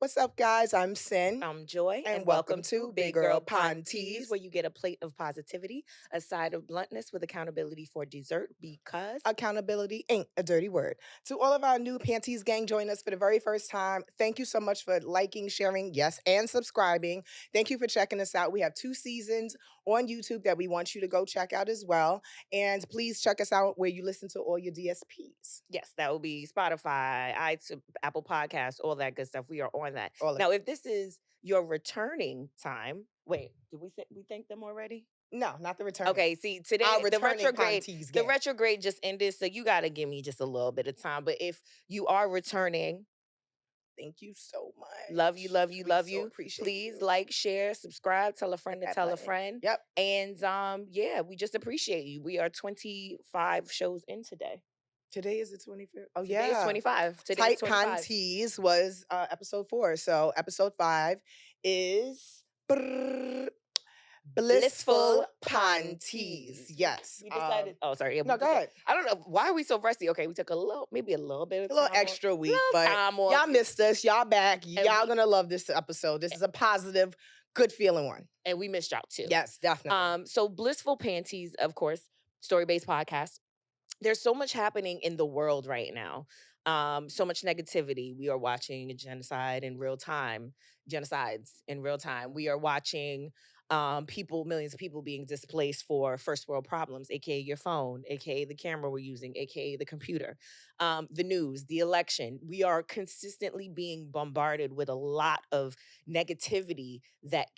What's up, guys? I'm Sin, I'm Joy, and and welcome welcome to to Big Big Girl Girl Pantease, Pantease, where you get a plate of positivity, a side of bluntness with accountability for dessert because accountability ain't a dirty word. To all of our new Panties gang joining us for the very first time, thank you so much for liking, sharing, yes, and subscribing. Thank you for checking us out. We have 2 seasons on YouTube that we want you to go check out as well. And please check us out where you listen to all your DSPs. yes, that will be Spotify, iTunes, Apple Podcasts, all that good stuff. We are on that. All of Now, it. if this is your returning time, wait, did we thank them already? No, not the returning. Okay, see, Our today returning Pantease the gang. retrograde just ended, so you got to give me just a little bit of time. But if you are returning, Thank you so love you, much. love you, We love so you. appreciate Please you. like, share, subscribe, tell a Hit friend to that tell a button. friend. Yep. And yeah, we just appreciate you. We are 25 shows in today. Today is the 25th. Oh, Today is yeah. 25. Today is Tight 25. Pantease was episode 4. So episode 5 is Blissful Blissful Pantease. Pantease. Yes. We decided. Oh, sorry. Yeah, we No, go decided. ahead. I don't know why are we so rusty. Okay, we took maybe a little bit A of little time off, extra week, little but time off, y'all missed us. Y'all back. and Y'all gonna love this episode. This is a positive, good feeling one. we missed y'all too. Yes, definitely. So Blissful Panties, of course, story-based podcast. There's so much happening in the world right now. So much negativity. We are watching a genocide in real time, genocides in real time. We are watching millions of people being displaced for first world problems, aka your phone, aka the camera we're using, aka the computer, the news, the election. We are consistently being bombarded with a lot of negativity that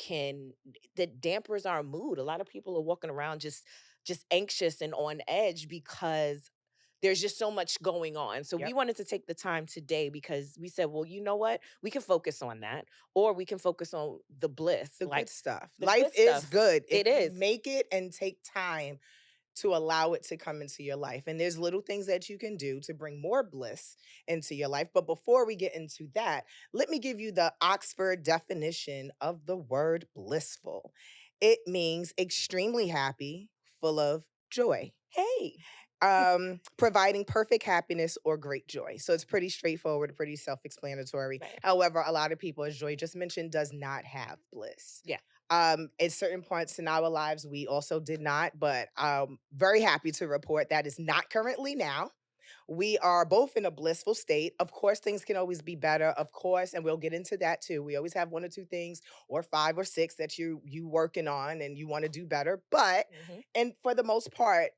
dampers our mood. A lot of people are walking around just anxious and on edge because there's just so much going on. So we Yep. wanted to take the time today because we said, well, you know what? We can focus on that, or we can focus on the bliss, The like good stuff. the Life good is stuff. good if It you is. make it and take time to allow it to come into your life. And there's little things that you can do to bring more bliss into your life. But before we get into that, let me give you the Oxford definition of the word blissful. It means extremely happy, full of joy. Hey. Providing perfect happiness or great joy. So it's pretty straightforward, pretty self-explanatory. Right. However, a lot of people, as Joy just mentioned, does not have bliss. Yeah. At certain points in our lives, we also did not, but very happy to report that is not currently now. We are both in a blissful state. Of course, things can always be better, of course, and we'll get into that too. We always have 1 or 2 things or 5 or 6 that you working on and you want to do better. But Mhm. and for the most part,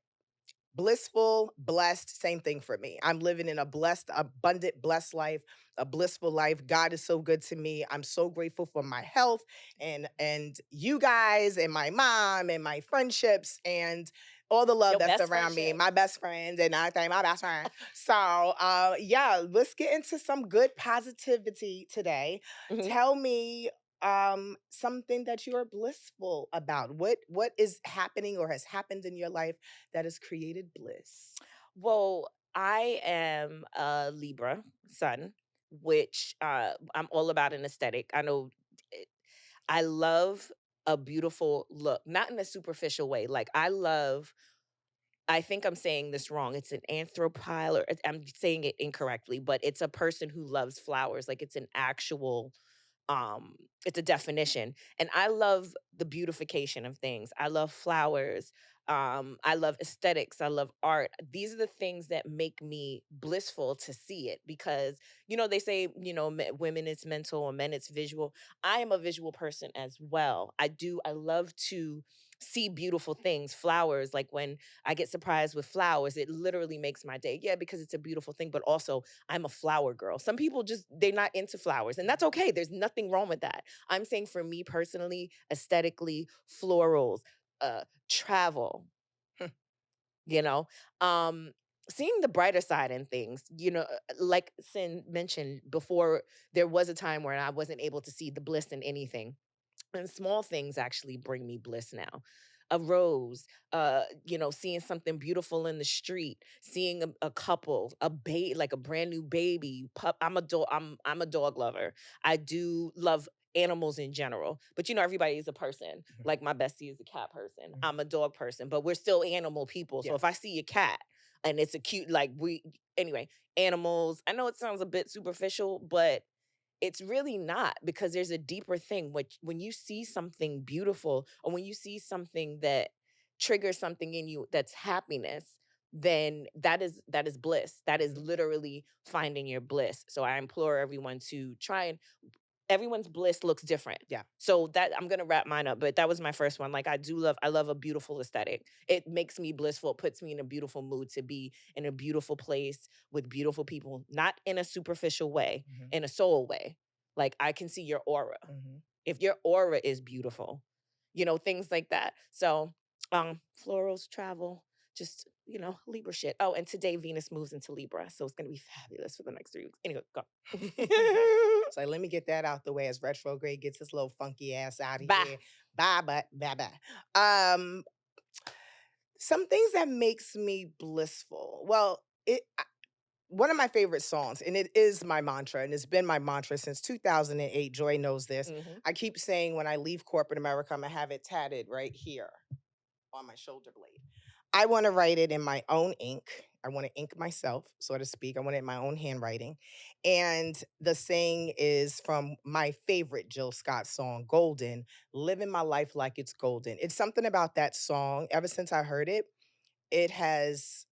blissful, blessed, same thing for me. I'm living in a blessed, abundant, blessed life, a blissful life. God is so good to me. I'm so grateful for my health and you guys and my mom and my friendships and all the love Your that's best around me, friendship. my best friends, and I think my best friend. So yeah, let's get into some good positivity today. Mhm. Tell me something that you're blissful about. What is happening or has happened in your life that has created bliss? Well, I am a Libra sun, which I'm all about an aesthetic. I know it- I love a beautiful look, not in a superficial way. Like I think I'm saying this wrong. It's an anthropile, or I'm saying it incorrectly, but it's a person who loves flowers. Like it's an actual, um, it's a definition. And I love the beautification of things. I love flowers. I love aesthetics. I love art. These are the things that make me blissful to see it because, they say, women it's mental and men it's visual. I am a visual person as well. I love to see beautiful things, flowers. Like when I get surprised with flowers, it literally makes my day. Yeah, because it's a beautiful thing, but also I'm a flower girl. Some people they're not into flowers, and that's okay. There's nothing wrong with that. I'm saying for me personally, aesthetically, florals, travel, you know, um, seeing the brighter side in things, like Sin mentioned before, there was a time where I wasn't able to see the bliss in anything. And small things actually bring me bliss now. A rose, seeing something beautiful in the street, seeing a couple, like a brand new baby pup. I'm a dog lover. I do love animals in general, but everybody is a person. Mhm. Like my bestie is a cat person. Mhm. I'm a dog person, but we're still animal people. So Yeah. if I see a cat and it's a cute, like anyway, animals. I know it sounds a bit superficial, but it's really not, because there's a deeper thing, which when you see something beautiful, or when you see something that triggers something in you that's happiness, then that is bliss. That is Mhm. literally finding your bliss. So I implore everyone to try and everyone's bliss looks different. Yeah. So that I'm gonna wrap mine up, but that was my first one. Like I love a beautiful aesthetic. It makes me blissful. It puts me in a beautiful mood to be in a beautiful place with beautiful people, not in a superficial way, Mhm. in a soul way. Like I can see your aura. Mhm. If your aura is beautiful, things like that. So florals, travel, just Libra shit. Oh, and today Venus moves into Libra. So it's gonna be fabulous for the next 3 weeks. Anyway, go. So let me get that out the way as retrograde gets his little funky ass out of Bye. here. Bye, bye, bye, bye. Some things that makes me blissful. Well, one of my favorite songs, and it is my mantra, and it's been my mantra since 2008. Joy knows this. Mhm. I keep saying when I leave corporate America, I'm gonna have it tatted right here on my shoulder blade. I want to write it in my own ink. I want to ink myself, so to speak. I want it in my own handwriting. And the saying is from my favorite Jill Scott song, Golden, living my life like it's golden. It's something about that song. Ever since I heard it, it has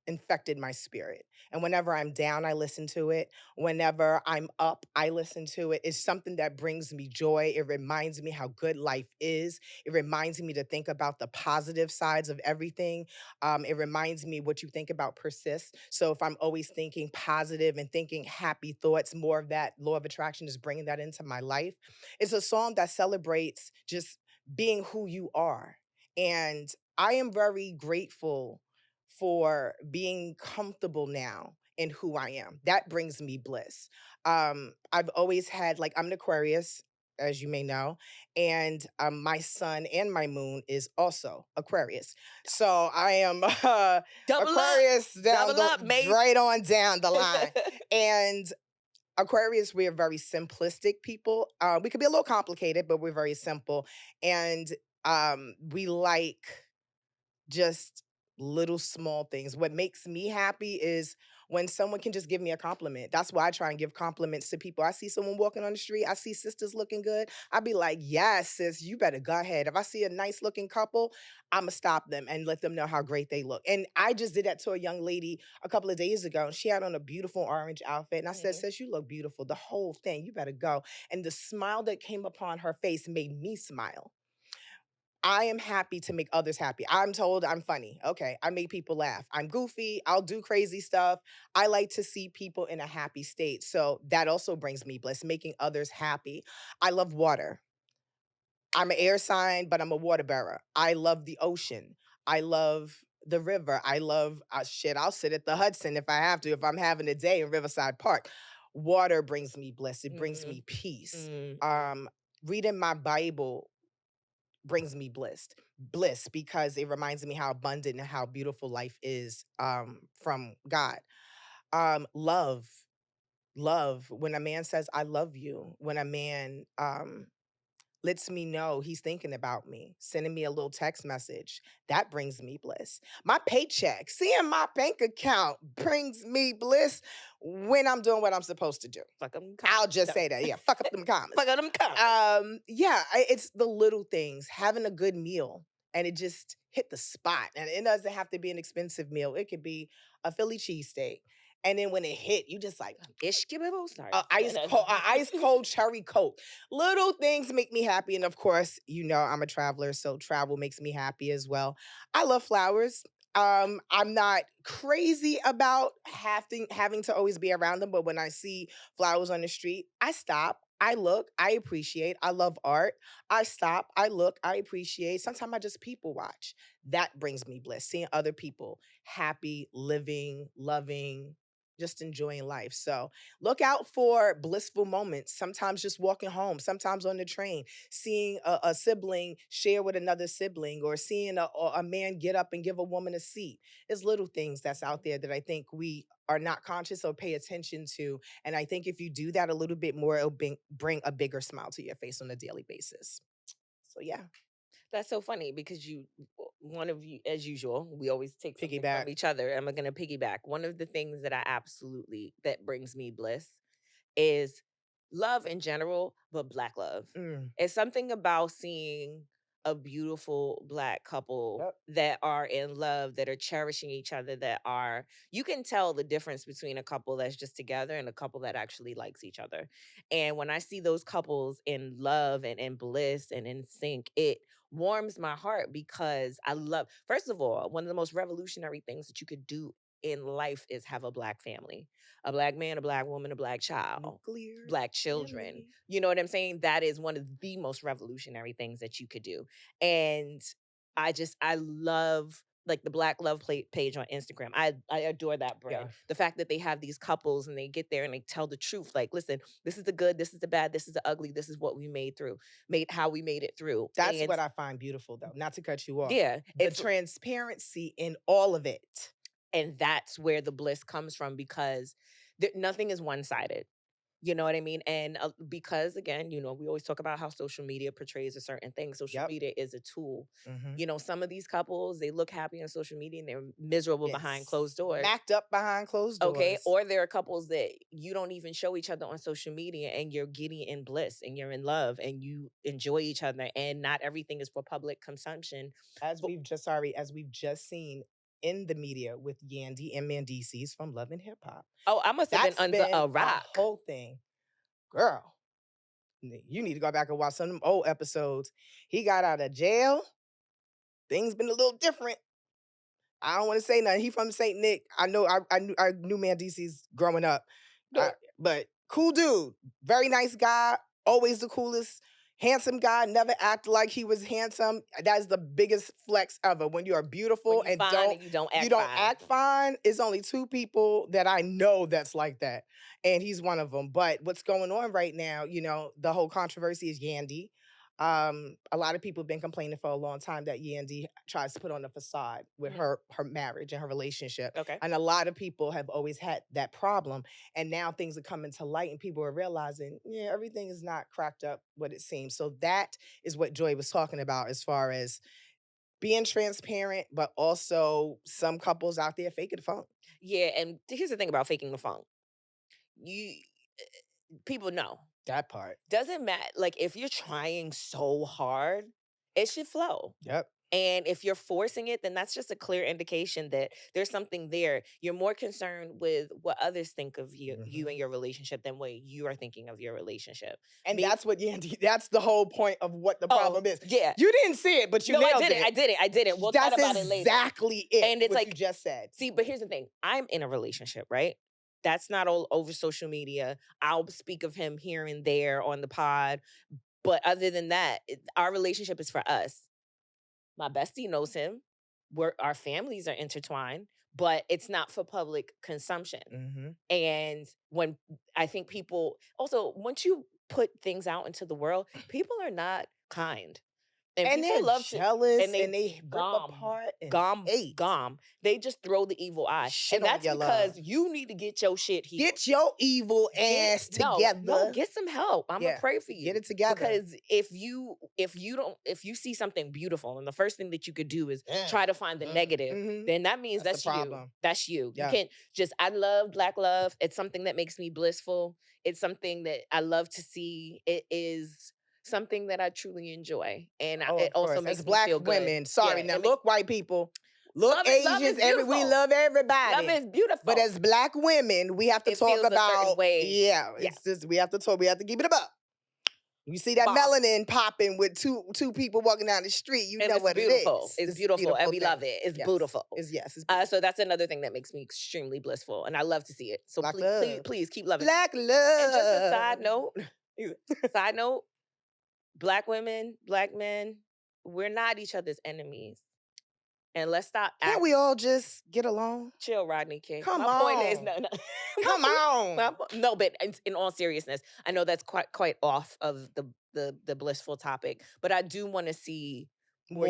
infected my spirit. And whenever I'm down, I listen to it. Whenever I'm up, I listen to it. It's something that brings me joy. It reminds me how good life is. It reminds me to think about the positive sides of everything. It reminds me what you think about persists. So if I'm always thinking positive and thinking happy thoughts, more of that law of attraction is bringing that into my life. It's a song that celebrates just being who you are. And I am very grateful for being comfortable now in who I am. That brings me bliss. I've always had, like, I'm an Aquarius, as you may know, and my sun and my moon is also Aquarius. So I am Double up. Aquarius down Double the up, Mace. right on down the line. And Aquarius, we're very simplistic people. We could be a little complicated, but we're very simple. And we like just little small things. What makes me happy is when someone can just give me a compliment. That's why I try and give compliments to people. I see someone walking on the street, I see sisters looking good. I'd be like, yes, sis, you better go ahead. If I see a nice looking couple, I'ma stop them and let them know how great they look. And I just did that to a young lady a couple of days ago, and she had on a beautiful orange outfit. And I said, Mhm. sis, you look beautiful. The whole thing, you better go. And the smile that came upon her face made me smile. I am happy to make others happy. I'm told I'm funny. Okay, I make people laugh. I'm goofy. I'll do crazy stuff. I like to see people in a happy state. So that also brings me bliss, making others happy. I love water. I'm an air sign, but I'm a water bearer. I love the ocean. I love the river. I love shit. I'll sit at the Hudson if I have to, if I'm having a day in Riverside Park. Water brings me bliss. It brings Mhm. me peace. Mhm. Um, Reading my Bible brings me bliss because it reminds me how abundant and how beautiful life is from God. Love, love, when a man says I love you, when a man lets me know he's thinking about me, sending me a little text message, that brings me bliss. My paycheck, seeing my bank account brings me bliss when I'm doing what I'm supposed to do. Fuck 'em I'll commas. just Done. say that. Yeah, fuck up them commas. Fuck 'em commas. Yeah, it's the little things, having a good meal, and it just hit the spot. And it doesn't have to be an expensive meal. It could be a Philly cheesesteak. And then when it hit, you just like Ishkibibble? Sorry. ice cold cherry coke. Little things make me happy, and of course, I'm a traveler, so travel makes me happy as well. I love flowers. I'm not crazy about having to always be around them, but when I see flowers on the street, I stop. I look, I appreciate. I love art. I stop, I look, I appreciate. Sometimes I just people watch. That brings me bliss. Seeing other people happy, living, loving, just enjoying life. So look out for blissful moments. Sometimes just walking home, sometimes on the train, seeing a sibling share with another sibling, or seeing a man get up and give a woman a seat. There's little things that's out there that I think we are not conscious or pay attention to. And I think if you do that a little bit more, it'll bring a bigger smile to your face on a daily basis. So yeah, That's so funny because one of you, as usual, we always take something piggyback. from each other, and we're gonna piggyback. One of the things that brings me bliss is love in general, but Black love. Mm, It's something about seeing a beautiful Black couple yep. that are in love, that are cherishing each other, that are, you can tell the difference between a couple that's just together and a couple that actually likes each other. And when I see those couples in love and in bliss and in sync, it warms my heart because I love, first of all, one of the most revolutionary things that you could do in life is have a Black family, a Black man, a Black woman, a Black child, Nuclear Black children. family. You know what I'm saying? That is one of the most revolutionary things that you could do. And I love like the Black Love page on Instagram. I adore that Yeah. brand. The fact that they have these couples and they get there and they tell the truth. Like, listen, this is the good, this is the bad, this is the ugly, this is what we made how we made it through. That's And what I find beautiful, though, not to cut you off. yeah, The transparency in all of it. and that's where the bliss comes from because nothing is one-sided. You know what I mean? And because again, we always talk about how social media portrays a certain thing. Social Yep. media is a tool. Mhm. Some of these couples, they look happy on social media and they're miserable behind closed It's doors. macked up behind closed Okay. doors. Or there are couples that you don't even show each other on social media and you're getting in bliss and you're in love and you enjoy each other and not everything is for public consumption. As But we've just seen in the media with Yandy and Mendeecees from Love and Hip Hop. oh, I must have been That's under been a a rock. whole thing. Girl, you need to go back and watch some of them old episodes. He got out of jail. Things been a little different. I don't want to say nothing. He from Saint Nick. I know. I knew Mendeecees growing up, but cool dude, very nice guy, always the coolest, handsome guy. Never acted like he was handsome. That's the biggest flex ever. When you are When beautiful you and fine and you don't act fine. act fine. It's only two people that I know that's like that, and he's one of them. But what's going on right now? The whole controversy is Yandy. A lot of people have been complaining for a long time that Yandy tries to put on a facade with Mhm. her marriage and her relationship. Okay. And a lot of people have always had that problem. And now things are coming to light and people are realizing, yeah, everything is not cracked up what it seems. So that is what Joy was talking about as far as being transparent, but also some couples out there faking the funk. Yeah, and here's the thing about faking the funk. You people know. That part. Doesn't matter. Like if you're trying so hard, it should flow. Yep. And if you're forcing it, then that's just a clear indication that there's something there. You're more concerned with what others think of you Mhm. and your relationship than what you are thinking of your relationship. And Me, that's what Yandy, that's the whole point of what the problem is. yeah. You didn't see it, but you No, I nailed didn't. it. I didn't. I didn't. We'll That's talk about it later. exactly it. And it's what like, you just said. see, but here's the thing. I'm in a relationship, right? That's not all over social media. I'll speak of him here and there on the pod. But other than that, our relationship is for us. My bestie knows him. Our families are intertwined, but it's not for public consumption. Mm-hmm. And when I think people also, once you put things out into the world, people are not kind. And And people they're love to, jealous and and they rip gom, apart and gom, hate. gom. They just throw the evil eye. Shit And on that's your because love. you need to get your shit healed. Get your evil ass together. No, get some help. I'm gonna Yeah, pray for you. get it together. Because if you see something beautiful and the first thing that you could do is Yeah. try to find the negative, Mhm. then that means That's that's the you. problem. That's you. Yeah. You can't just, I love Black love. It's something that makes me blissful. It's something that I love to see. It is something that I truly enjoy. And Oh, it of also course. makes As me Black feel good. women, sorry, Yeah, now look, white people, look, love Asians, is we beautiful. love everybody. Love is beautiful. But as Black women, we have to It talk feels a certain about, way. yeah, Yeah. it's just, we have to keep it above. You see that Bomb. melanin popping with two people walking down the street, you And know it's what beautiful. it is. It's beautiful, and we thing. love it. It's Yes. beautiful. Yes, it's So that's another thing that makes me extremely blissful, and I love to see it. So Black please keep loving. Black love. And just a side note, Black women, Black men, we're not each other's enemies. And let's stop. Can't we all just get along? Chill, Rodney King. Come My point is, on. no. Come on. No, but in all seriousness, I know that's quite off of the blissful topic, but I do want to see More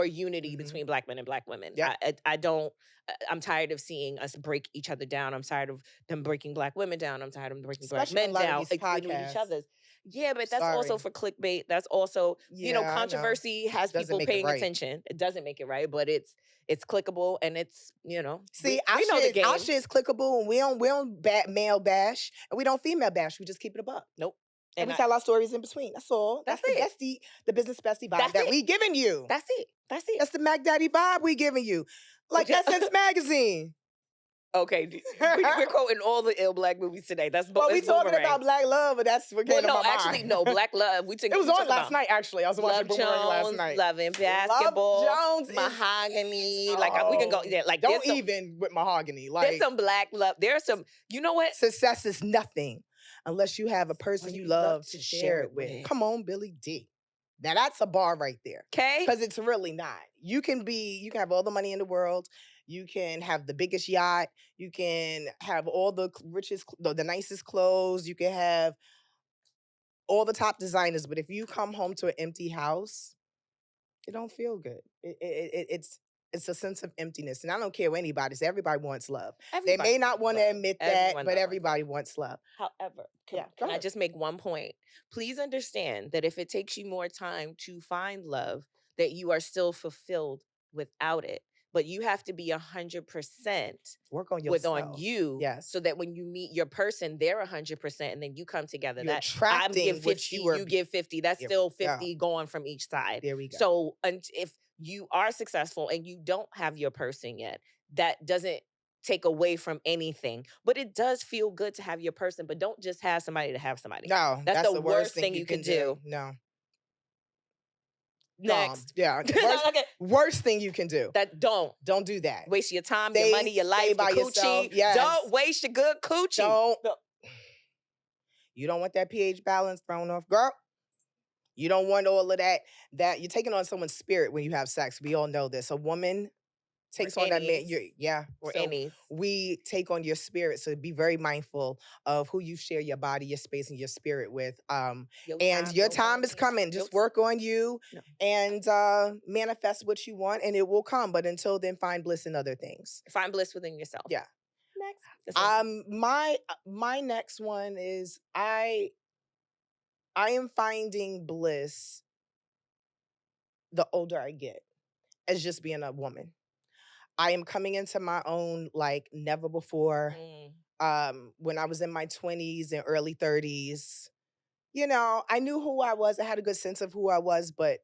unity. Mhm. between Black men and Black women. Yeah. I don't. I'm tired of seeing us break each other down. I'm tired of them breaking Black women down. I'm tired of them breaking Especially Black on men a lot of down, these including each podcasts. other's. Yeah, but that's also Sorry. for clickbait. That's also, Yeah, I know. controversy has Doesn't people make it paying right. attention. It doesn't make it right, but it's clickable and it's, See, we know the our game. shit is clickable, and we don't male bash, and we don't female bash. We just keep it a buck. Nope. And And we I tell our stories in between. That's all. That's That's the it. bestie, the business bestie vibe That's that it. we giving you. That's it. That's it. That's the Mac Daddy vibe we giving you. Like Essence Magazine. Okay, we're quoting all the ill black movies today. Well, we It's talking boomerang. about Black Love, but that's what Well, came to no, my actually, mind. no. Black Love. It was We on talking last about night, actually. I was watching Love Boomerang last Jones, night. Loving Love Basketball, Jones is Mahogany. Like we can go. oh, Yeah, like don't even with Mahogany. there's Like some black love. There's some. You know what? success is nothing unless you have a person Somebody you you love love to to share share it it with. with. Come on, Billy D. Now that's a bar right there. Okay. Because it's really not. You can have all the money in the world. You can have the biggest yacht. You can have all the richest, the nicest clothes. You can have all the top designers. But if you come home to an empty house, it don't feel good. It's a sense of emptiness. And I don't care what anybody says. Everybody wants love. They Everybody may not wants want to love. admit that, Everyone but does want love. everybody wants love. However, Yeah, go can I ahead. just make one point? Please understand that if it takes you more time to find love, that you are still fulfilled without it. But you have to be 100% Work on with on yourself. you, Yes. so that when you meet your person, they're 100%, and then you come together. You're That I give attracting what 50, you are. you give 50. That's There still we go. 50 going from each side. There we go. So, and if you are successful and you don't have your person yet, that doesn't take away from anything. But it does feel good to have your person, but don't just have somebody to have somebody. No, That's that's the the worst worst thing thing you you can could do. No. Next. Yeah. Okay. Worst thing you can do. That don't Don't do that. waste your time, your money, your Stay life, by your yourself. coochie. Yes. Don't waste your good coochie. Don't. No. You don't want that pH balance thrown off, girl. You don't want all of that. That you're taking on someone's spirit when you have sex. We all know this. A woman takes on that man. Any's. Or So any's. we take on your spirit. So be very mindful of who you share your body, your space, and your spirit with. And your time is coming. Just work on you No. and manifest what you want, and it will come. But until then, find bliss in other things. Find bliss within yourself. Yeah. Next. My next one is I am finding bliss the older I get as just being a woman. I am coming into my own like never before. When I was in my 20s and early 30s, I knew who I was. I had a good sense of who I was, but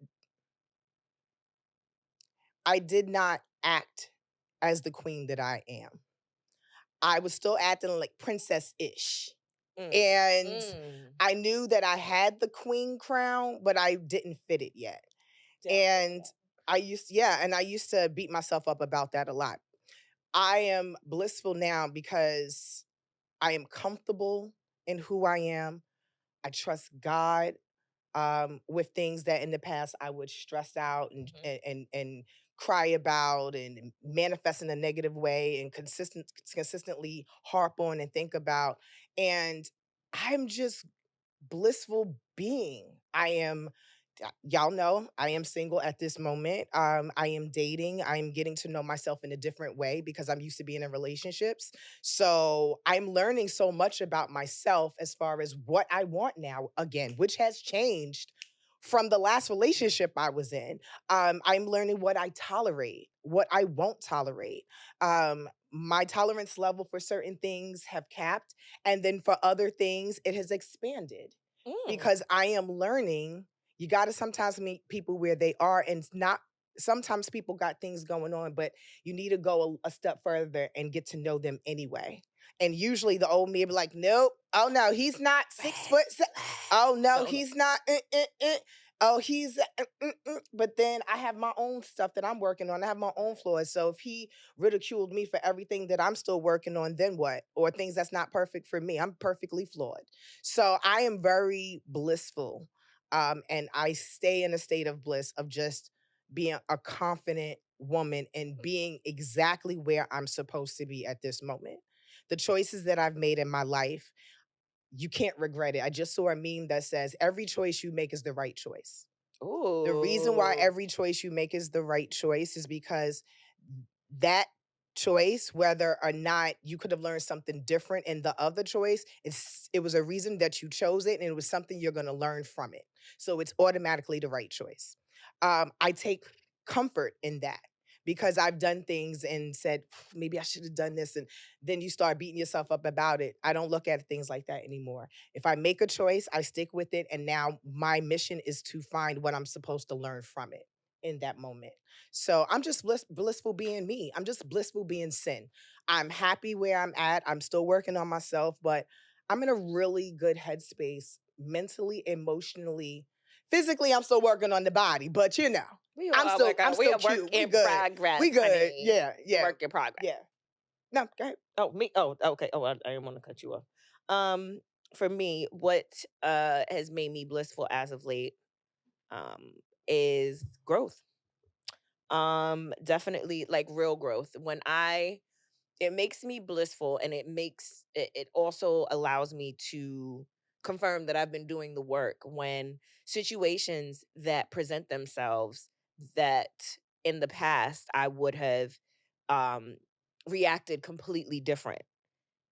I did not act as the queen that I am. I was still acting like princess-ish. And I knew that I had the queen crown, but I didn't fit it yet. And I used to beat myself up about that a lot. I am blissful now because I am comfortable in who I am. I trust God with things that in the past I would stress out and cry about and manifest in a negative way and consistently harp on and think about. And I'm just blissful being. Y'all know I am single at this moment. I am dating. I'm getting to know myself in a different way because I'm used to being in relationships. So I'm learning so much about myself as far as what I want now, again, which has changed from the last relationship I was in. I'm learning what I tolerate, what I won't tolerate. My tolerance level for certain things have capped, and then for other things, it has expanded because I am learning. You got to sometimes meet people where they are, and it's not. Sometimes people got things going on, but you need to go a step further and get to know them anyway. And usually the old me be like, nope, oh no, he's not 6 foot. Oh no, he's not. Oh, he's. But then I have my own stuff that I'm working on. I have my own flaws. So if he ridiculed me for everything that I'm still working on, then what? Or things that's not perfect for me. I'm perfectly flawed. So I am very blissful. And I stay in a state of bliss of just being a confident woman and being exactly where I'm supposed to be at this moment. The choices that I've made in my life, you can't regret it. I just saw a meme that says every choice you make is the right choice. The reason why Ooh. every choice you make is the right choice is because that choice, whether or not you could have learned something different in the other choice. It was a reason that you chose it, and it was something you're going to learn from it. So it's automatically the right choice. I take comfort in that because I've done things and said maybe I should have done this, and then you start beating yourself up about it. I don't look at things like that anymore. If I make a choice, I stick with it, and now my mission is to find what I'm supposed to learn from it in that moment. So I'm just blissful being me. I'm just blissful being sin. I'm happy where I'm at. I'm still working on myself, but I'm in a really good headspace mentally, emotionally, physically. I'm still working on the body, but We I'm are still work I'm we still are work cute. We in good. progress, We good. honey. Yeah, yeah, Work in progress. yeah. No, go ahead. Oh, me. Oh, okay. Oh, I didn't want to cut you off. Um, for me, what has made me blissful as of late um is growth. Definitely like real growth. When I it makes me blissful, and it also allows me to confirm that I've been doing the work when situations that present themselves that in the past I would have um reacted completely different.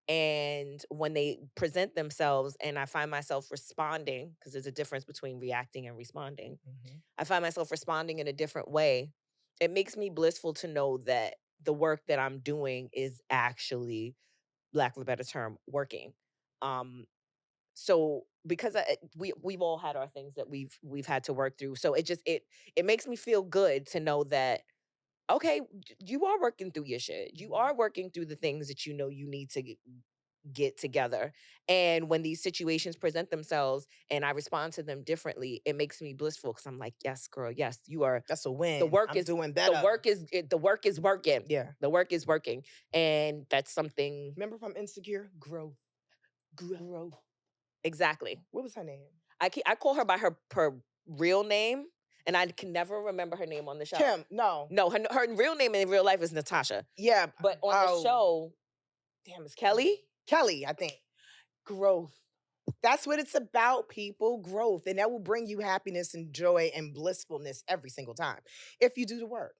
And when they present themselves and I find myself responding, because there's a difference between reacting and responding, Mhm. I find myself responding in a different way. It makes me blissful to know that the work that I'm doing is actually, lack of a better term, working. Um, so because we've all had our things that we've had to work through. So it makes me feel good to know that okay, you are working through your shit. You Mhm. are working through the things that you know you need to get together. And when these situations present themselves and I respond to them differently, it makes me blissful because I'm like, yes, girl, yes, you are. That's a The win. work I'm is doing the better. work is the work is working. Yeah. The work is working, and that's something. Remember from Insecure? Growth. Growth. Exactly. What was her name? I call her by her real name, and I can never remember her name on the show. Kim. No. No, her real name in real life is Natasha, Yeah. but on the Oh, show, damn, it's Kelly. Kelly, I think. Growth. That's what it's about, people. Growth. And that will bring you happiness and joy and blissfulness every single time if you do the work.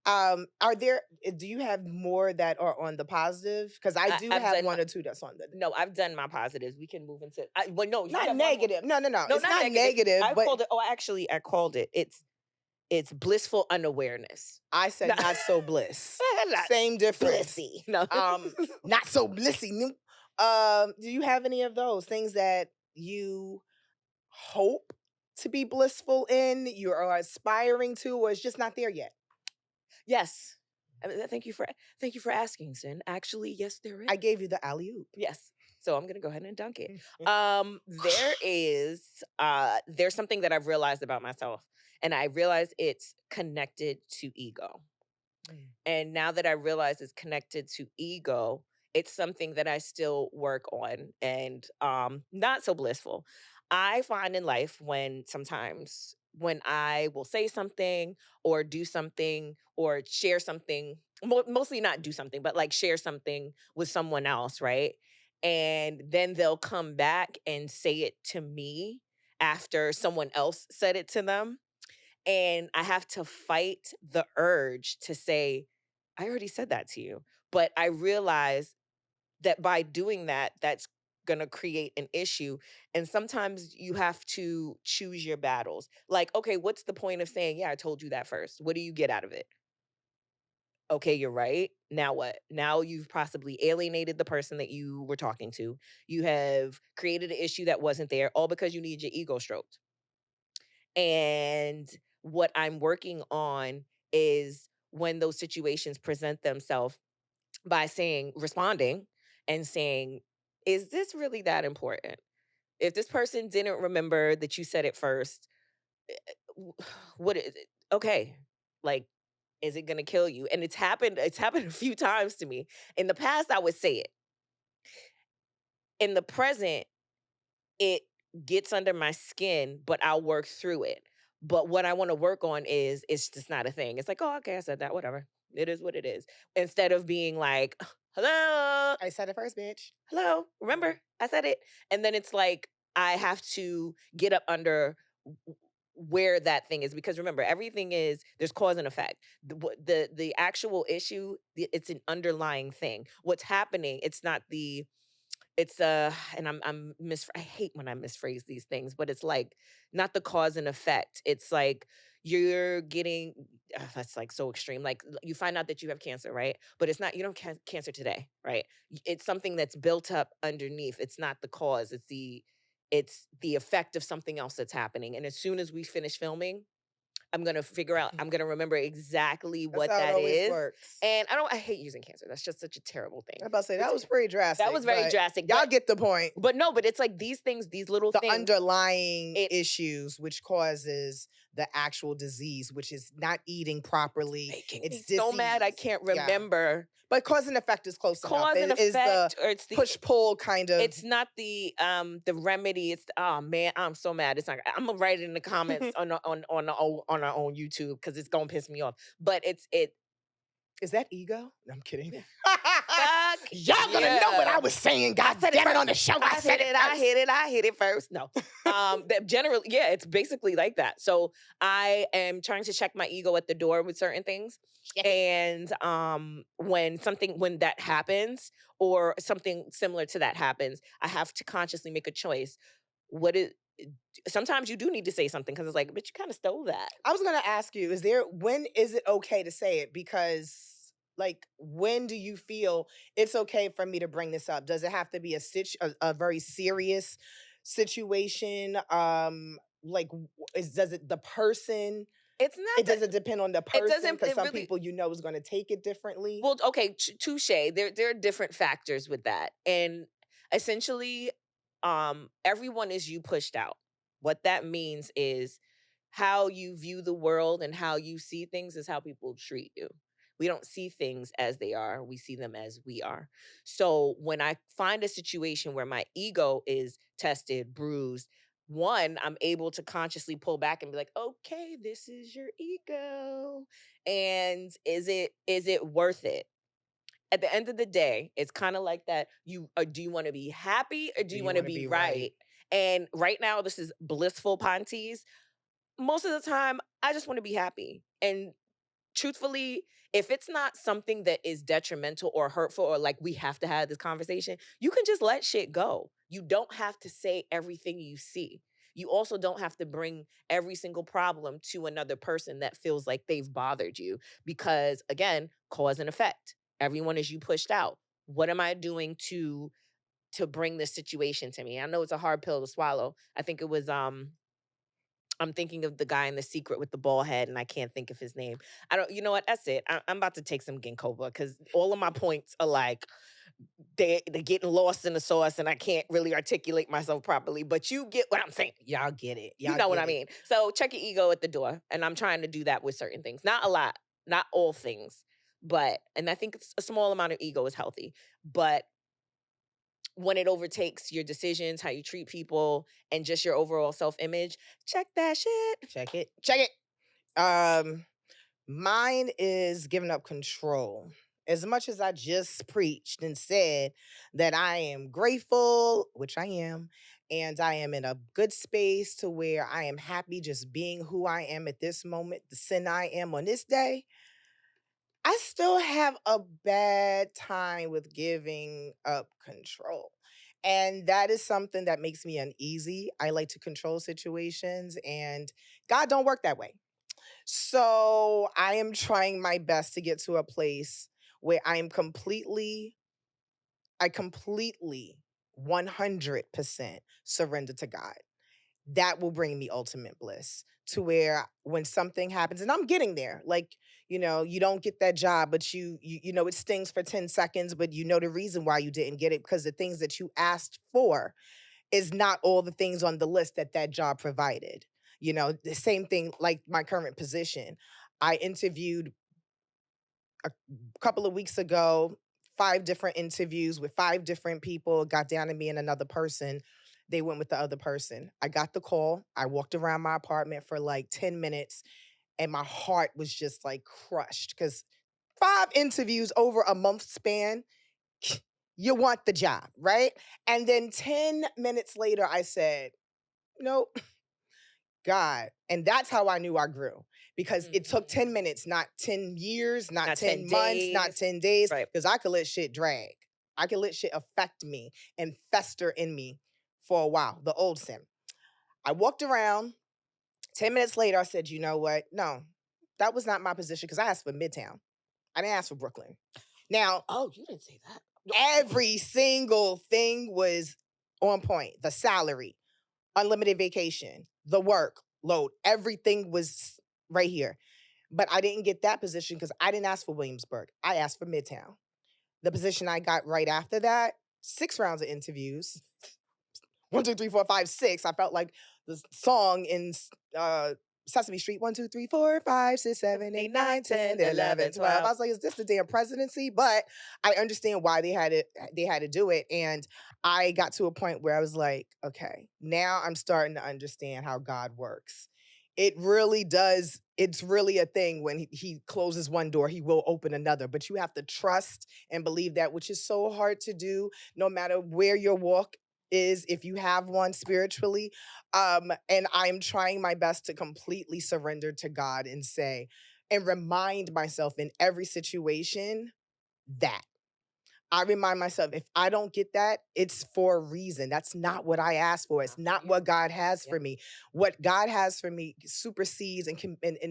Do you have more that are on the positive? Because I do I've have done one or two that's on the No, I've done my positives. We can move into well, no, you not have one more. negative. No, no, no. No, It's not not negative. negative, I but called it I called it. It's blissful unawareness. I No, said not so bliss. not Same difference. blissy. No. Not so blissy. Do you have any of those things that you hope to be blissful in, you are aspiring to, or it's just not there yet? Yes. I mean, thank you for asking, Sin. Actually, yes, there is. I gave you the alley oop. Yes. So I'm gonna go ahead and dunk it. There's something that I've realized about myself, and I realize it's connected to ego. Mm. And now that I realize it's connected to ego, it's something that I still work on and not so blissful. I find in life when sometimes when I will say something or do something or share something, mostly not do something, but like share something with someone else, right? And then they'll come back and say it to me after someone else said it to them, and I have to fight the urge to say, I already said that to you. But I realize that by doing that, that's going to create an issue. And sometimes you have to choose your battles. Like, okay, what's the point of saying, yeah, I told you that first? What do you get out of it? Okay, you're right. Now what? Now you've possibly alienated the person that you were talking to. You have created an issue that wasn't there, all because you need your ego stroked. And what I'm working on is when those situations present themselves by responding and saying, is this really that important? If this person didn't remember that you said it first, w- what is it? Okay. Like, is it gonna kill you? And it's happened a few times to me. In the past, I would say it. In the present, it gets under my skin, but I'll work through it. But what I want to work on is it's just not a thing. It's like, oh, okay, I said that, whatever. It is what it is. Instead of being like, hello, I said it first, bitch. hello, Yeah. remember? I said it. And then it's like I have to get up under where that thing is, because remember, everything is, there's cause and effect. The actual issue, it's an underlying thing. What's happening, it's not the, it's and I hate when I misphrase these things, but it's like not the cause and effect. It's like you're getting that's like so extreme. Like you find out that you have cancer, right? But it's not, you don't have cancer today, right? It's something that's built up underneath. It's not the cause. It's the effect of something else that's happening. And as soon as we finish filming, I'm gonna remember exactly That's what how it that always is. works. And I hate using cancer. That's just such a terrible thing. I'm about to say that It's was pretty that was drastic, very but drastic, y'all get the point. but no, but it's like these things, these little The things, underlying it issues which causes the actual disease, which is not eating properly. making It's me so mad I disease. can't Yeah. remember But cause and effect is close enough. cause and It is the effect, or it's the, push pull kind of. it's not the remedy. It's oh man, I'm so mad. It's not. I'm gonna write it in the comments on our own YouTube because it's gonna piss me off. But it. Is that ego? No, I'm kidding. Yeah. Fuck Y'all gonna know what I yeah. was saying. I God said it damn it, first. on the show. I I said hit it it. I first. hit it. I hit it first. No. That generally, yeah, it's basically like that. So I am trying to check my ego at the door with certain things. Check it. And when that happens or something similar to that happens, I have to consciously make a choice. What is Sometimes you do need to say something because it's like, but you kind of stole that. I was gonna ask you, when is it okay to say it? Because like when do you feel it's okay for me to bring this up? Does it have to be a very serious situation? Like does it the person? It's not It that doesn't depend on the it person doesn't because it some really people is gonna take it differently. well, okay, touche. There are different factors with that. And essentially, everyone is you pushed out. What that means is how you view the world and how you see things is how people treat you. We don't see things as they are, we see them as we are. So when I find a situation where my ego is tested, bruised, one, I'm able to consciously pull back and be like, okay, this is your ego. And is it worth it? At the end of the day, it's kind of like that. Do you want to be happy or do Do you you want to want to be be right? right? And right now, this is blissful Pantease. Most of the time, I just want to be happy. And truthfully, if it's not something that is detrimental or hurtful or like we have to have this conversation, you can just let shit go. You don't have to say everything you see. You also don't have to bring every single problem to another person that feels like they've bothered you because again, cause and effect. Everyone is you pushed out. What am I doing to bring this situation to me? I know it's a hard pill to swallow. I think it was I'm thinking of the guy in The Secret with the bald head, and I can't think of his name. I don't. You know what? That's it. I'm about to take some ginkgo because all of my points are like they're getting lost in the sauce, and I can't really articulate myself properly. But you get what I'm saying. Y'all get it. You Y'all know what get I it. mean. So check your ego at the door, and I'm trying to do that with certain things. Not a lot, not all things, but and I think it's a small amount of ego is healthy. But when it overtakes your decisions, how you treat people, and just your overall self image, check that shit. Check it. Check it. Mine is giving up control. As much as I just preached and said that I am grateful, which I am, and I am in a good space to where I am happy just being who I am at this moment, the sin I am on this day, I still have a bad time with giving up control. And that is something that makes me uneasy. I like to control situations, and God don't work that way. So I am trying my best to get to a place where I completely 100% surrender to God. That will bring me ultimate bliss to where when something happens, and I'm getting there, like, you don't get that job, but it stings for 10 seconds, but you know the reason why you didn't get it because the things that you asked for is not all the things on the list that job provided. The same thing like my current position. I interviewed a couple of weeks ago, 5 different interviews with 5 different people, got down to me and another person. They went with the other person. I got the call. I walked around my apartment for like 10 minutes and my heart was just like crushed because 5 interviews over a month span, you want the job, right? And then 10 minutes later, I said, nope, God. And that's how I knew I grew, because it took 10 Mhm. minutes, not 10 years, not Not 10 10 months, not days. 10 days, Right. because I could let shit drag. I could let shit affect me and fester in me for a while, the old sin. I walked around. 10 minutes later, I said, you know what? No, that was not my position, because I asked for Midtown. I didn't ask for Brooklyn. Now, Oh, you didn't say that. every single thing was on point. The salary, unlimited vacation, the work load, everything was right here. But I didn't get that position because I didn't ask for Williamsburg. I asked for Midtown. The position I got right after that, 6 rounds of interviews. 1, 2, 3, 4, 5, 6. I felt like the song in uh, Sesame Street. 1, 2, 3, 4, 5, 6, 7, 8, 9, 10, 11, 12. I was like, is this the damn presidency? But I understand why they had to do it. And I got to a point where I was like, okay, now I'm starting to understand how God works. It really does. It's really a thing. When he closes one door, he will open another. But you have to trust and believe that, which is so hard to do, no matter where your walk is, if you have one spiritually. And I'm trying my best to completely surrender to God and say, and remind myself in every situation that I remind myself, if I don't get that, it's for a reason. That's not what I asked for. It's Not for not you. what God has Yep. for me. What God has for me supersedes and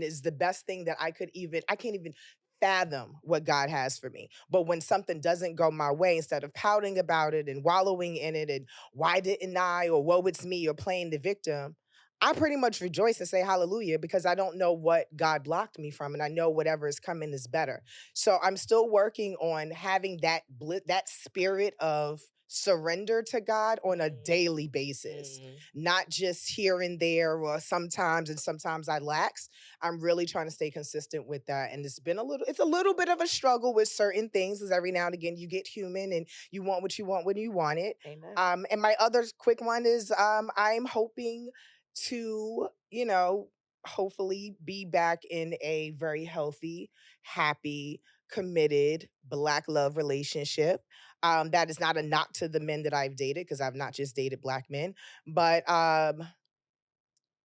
is the best thing that I can't even fathom what God has for me. But when something doesn't go my way, instead of pouting about it and wallowing in it and why didn't I, or woe it's me, or playing the victim, I pretty much rejoice and say hallelujah, because I don't know what God blocked me from, and I know whatever is coming is better. So I'm still working on having that spirit of surrender to God on a Mhm. daily basis, Mhm. not just here and there or sometimes, and sometimes I lax. I'm really trying to stay consistent with that, and it's a little bit of a struggle with certain things, because every now and again you get human and you want what you want when you want it. Amen. And my other quick one is I'm hoping to, hopefully be back in a very healthy, happy, committed black love relationship. That is not a knock to the men that I've dated, because I've not just dated black men. But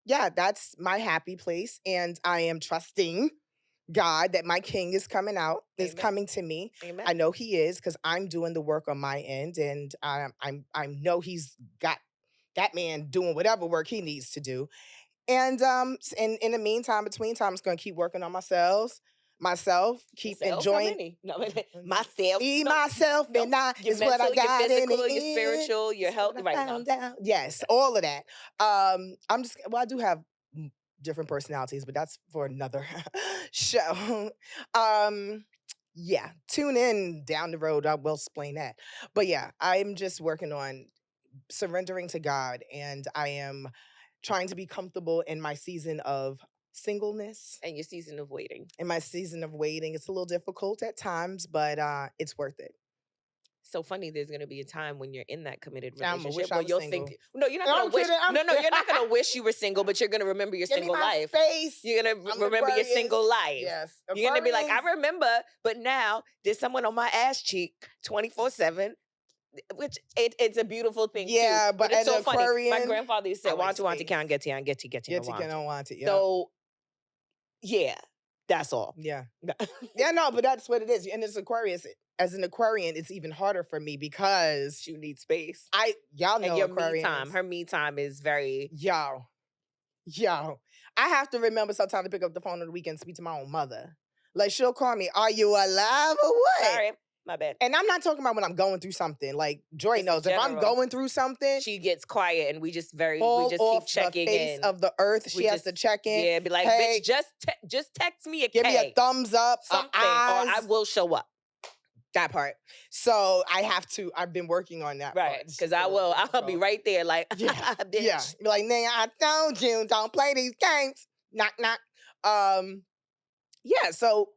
yeah, that's my happy place. And I am trusting God that my king is is Amen. coming to me. I Amen. know he is, because I'm doing the work on my end, and I know he's got that man doing whatever work he needs to do. And in the meantime, between time, I'm just gonna keep working on myself, keep Yourself? How enjoying many? No, myself. me, No, myself, no. and I Your is what I mental, your got in the physical, your end. spiritual, your It's health. what I Right now. found out. Yes, all of that. I'm just well, I do have different personalities, but that's for another show. Um, yeah, tune in down the road. I will explain that. But yeah, I'm just working on surrendering to God, and I am trying to be comfortable in my season of singleness, And your season of waiting. in my season of waiting. It's a little difficult at times, but it's worth it. So funny, there's gonna be a time when you're in that committed I'm gonna relationship wish I where was you'll think, single. no, you're not No, gonna I'm wish, kidding. I'm no, you're not gonna wish you were single, but you're gonna remember your give me single my life. space. You're gonna I'm an remember your Aquarius. single life. Yes, You're gonna be like, Aquarians. I remember, but now there's someone on my ass cheek 24/7, which it's a beautiful thing too. Yeah, But but it's an so funny. My Aquarian, grandfather used to I say, like want to space. can't get you, get you, Get to want get to. on want it. Yeah, So yeah, that's all. yeah, yeah. No, but that's what it is. And as Aquarius, as an Aquarian, it's even harder for me because You need space. y'all And know your me time, Aquarians, her me time is very, y'all. Yo, I have to remember sometimes to pick up the phone on the weekend and speak to my own mother. Like, she'll call me, "Are you alive or what?" sorry, my bad. And I'm not talking about when I'm going through something. Like, Joy Just in knows, if I'm general. going through something, She gets quiet and we fall just keep off the checking face in. of the earth. We She has just, to check in. yeah, be like, bitch, Hey, just text me a give me a K, thumbs up, something, or I eyes. will show up. That part. So I've been working on that Right. part. It's Because just a little I'll be difficult. right there like, Yeah, yeah. bitch. Be like, nigga, I told you, don't play these games. Knock, knock. Um, yeah, so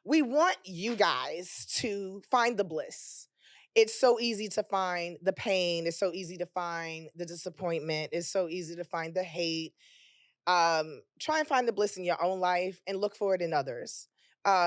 we want you guys to find the bliss. It's so easy to find the pain. It's so easy to find the disappointment. It's so easy to find the hate. Try and find the bliss in your own life and look for it in others.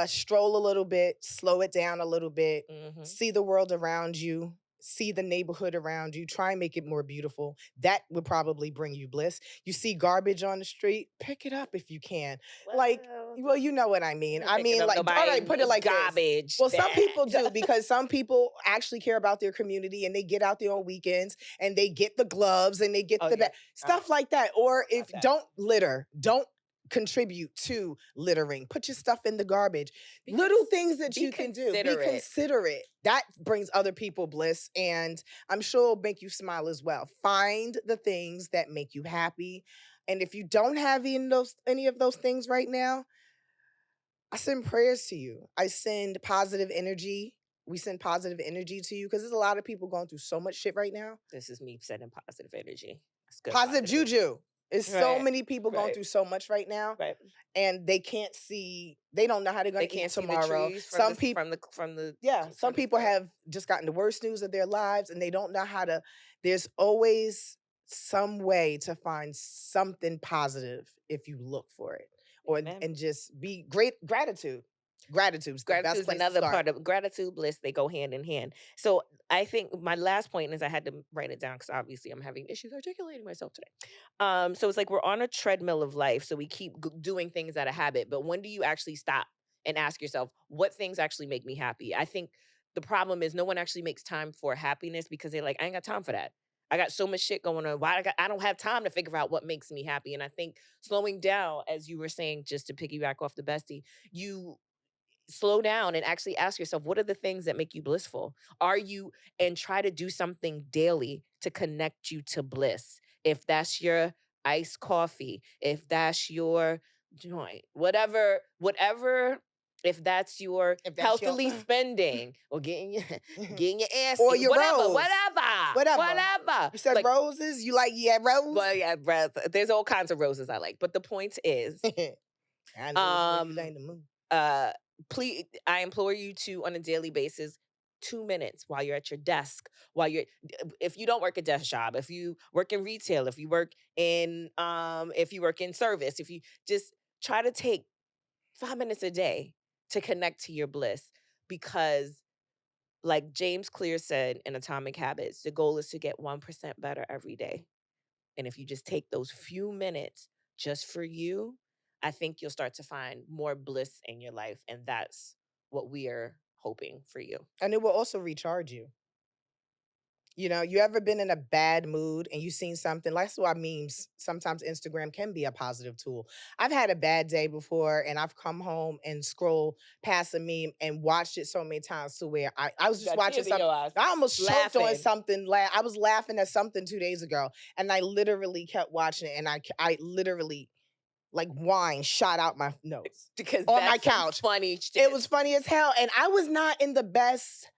Stroll a little bit, slow it down a little bit, Hmm. see the world around you. see the neighborhood around you, try and make it more beautiful. That would probably bring you bliss. You see garbage on the street, pick it up if you can. Like, Well, well, you know what I mean. I'm I picking mean, up like, all nobody right, put it like this. garbage. Well, some people do That. because some people actually care about their community and they get out there on weekends and they get the gloves and they get Oh the yeah, stuff like that. Or about if that. don't litter, don't contribute to littering. Put your stuff in the garbage. Little things that be you can do. Be considerate. considerate. That brings other people bliss, and I'm sure it'll make you smile as well. Find the things that make you happy. And if you don't have any of those things right now, I send prayers to you. I send positive energy. We send positive energy to you because there's a lot of people going through so much shit right now. This is me sending positive energy. It's good. Positive juju. It's so Right. many people going Right. through so much right now, Right. and they can't see. They don't know how they're They going to eat can't see the tomorrow. trees from Some the people, from the yeah, some from the people sky. have just gotten the worst news of their lives, and they don't know how to. There's always some way to find something positive if you look for it, or Amen. and just be great. Gratitude. Gratitude's the Gratitude best is place to another start. part of gratitude, bliss. They go hand in hand. So I think my last point is I had to write it down because obviously I'm having issues articulating myself today. So it's like we're on a treadmill of life, so we keep doing things out of habit. But when do you actually stop and ask yourself what things actually make me happy? I think the problem is no one actually makes time for happiness because they're like, I ain't got time for that. I got so much shit going on. I don't have time to figure out what makes me happy. And I think slowing down, as you were saying, just to piggyback off the bestie, you slow down and actually ask yourself, what are the things that make you blissful? Are you, and try to do something daily to connect you to bliss? If that's your iced coffee, if that's your joint, whatever, if that's your If that's your healthily spending or getting your ass or eaten, your rose, whatever. whatever. You said Like, roses. You like rose? well, yeah, breath. There's all kinds of roses I like, but the point is, I know which way you um, like to move. uh please, I implore you to, on a daily basis, 2 minutes while you're at your desk, while you're, if you don't work a desk job, if you work in retail, if you work in service, if you just try to take 5 minutes a day to connect to your bliss, because like James Clear said in Atomic Habits, the goal is to get 1% better every day. And if you just take those few minutes just for you, I think you'll start to find more bliss in your life. And that's what we are hoping for you. And it will also recharge you. You know, you ever been in a bad mood and you seen something? That's why memes, sometimes Instagram can be a positive tool. I've had a bad day before and I've come home and scroll past a meme and watched it so many times to where I was just Got watching tears in something. your eyes. I almost choked on Laughing. something. I was laughing at something 2 days ago and I literally kept watching it and I literally, like, wine shot out my nose Because on my that's some couch. funny shit. It was funny as hell. And I was not in the best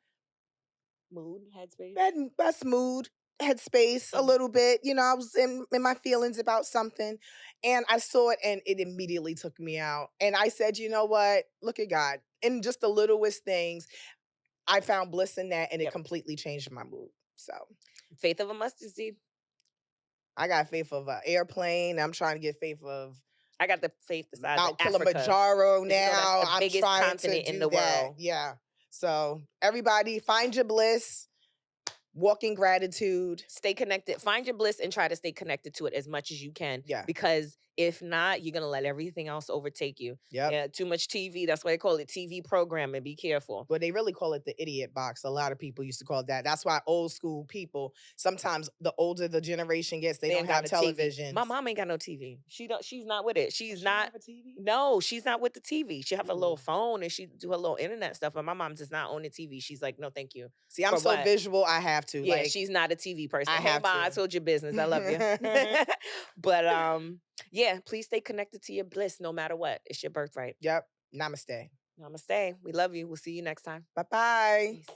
Mood, headspace. best mood, headspace a little bit. You know, I was in my feelings about something and I saw it and it immediately took me out. And I said, you know what? Look at God. In just the littlest things, I found bliss in that and it Yep. completely changed my mood. So Faith of a mustard seed. I got faith of an airplane. I'm trying to get faith of I got the faith the size Mount of Africa. Kilimanjaro 'Cause you know now. that's the I'm biggest trying to continent in do the that. world. Yeah. So everybody find your bliss, walk in gratitude. Stay connected. Find your bliss and try to stay connected to it as much as you can. Yeah. Because if not, you're gonna let everything else overtake you. Yep. Yeah, too much TV. That's why they call it TV programming. Be careful. But they really call it the idiot box. A lot of people used to call it that. That's why old school people, sometimes the older the generation gets, they don't ain't got have a TV. television. My mom ain't got no TV. She's not with it. She's She not. have a TV? No, she's not with the TV. She have a little Ooh. phone and she do her little internet stuff. But my mom does not own a TV. She's like, no, thank you. See, I'm For so what? visual, I have to. Yeah, Like, she's not a TV person. I Hey, have Ma, I to. told your business. I love you. But yeah, please stay connected to your bliss no matter what. It's your birthright. Yep. Namaste. Namaste. We love you. We'll see you next time. Bye-bye. Peace.